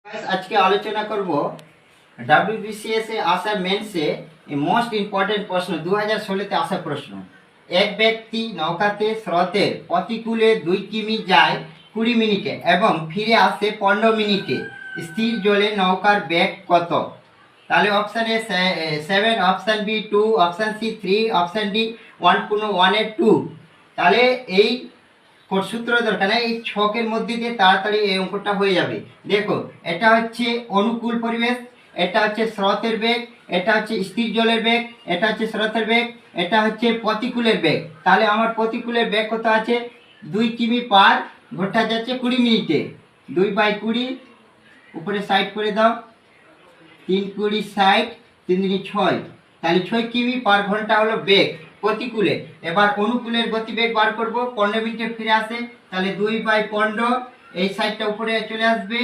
আজকে আলোচনা করব ডাব্লিউবিসিএস এ আসা মেন্সে মোস্ট ইম্পর্টেন্ট প্রশ্ন 2016 তে আসা প্রশ্ন। এক ব্যক্তি নৌকাতে স্রোতের প্রতিকূলে 2 কিমি যায় 20 মিনিটে এবং ফিরে আসে 15 মিনিটে, স্থির জলে নৌকার বেগ কত? তাহলে option A 7, option B 2, option C 3, option D 1 এর 2। তাহলে এই সূত্র দরকার নেই, এই ছকের মধ্যে দিয়ে তাড়াতাড়ি এই অঙ্কটা হয়ে যাবে। দেখো, এটা হচ্ছে অনুকূল পরিবেশ, এটা হচ্ছে স্রোতের বেগ, এটা হচ্ছে স্থির জলের বেগ, এটা হচ্ছে স্রোতের বেগ, এটা হচ্ছে প্রতিকূলের বেগ। তাহলে আমার প্রতিকূলের বেগ কত আছে? 2 কিমি পার ঘন্টা যাচ্ছে 20 মিনিটে। 2/20 উপরে সাইড করে দাও, 3×20 60, 3×3 6। তাহলে 6 কিমি পার ঘন্টা হলো বেগ প্রতিকূলে। এবার অনুকূলের গতিবেগ বার করব, 15 মিনিটে ফিরে আসে, তাহলে 2/15, এই সাইডটা উপরে চলে আসবে,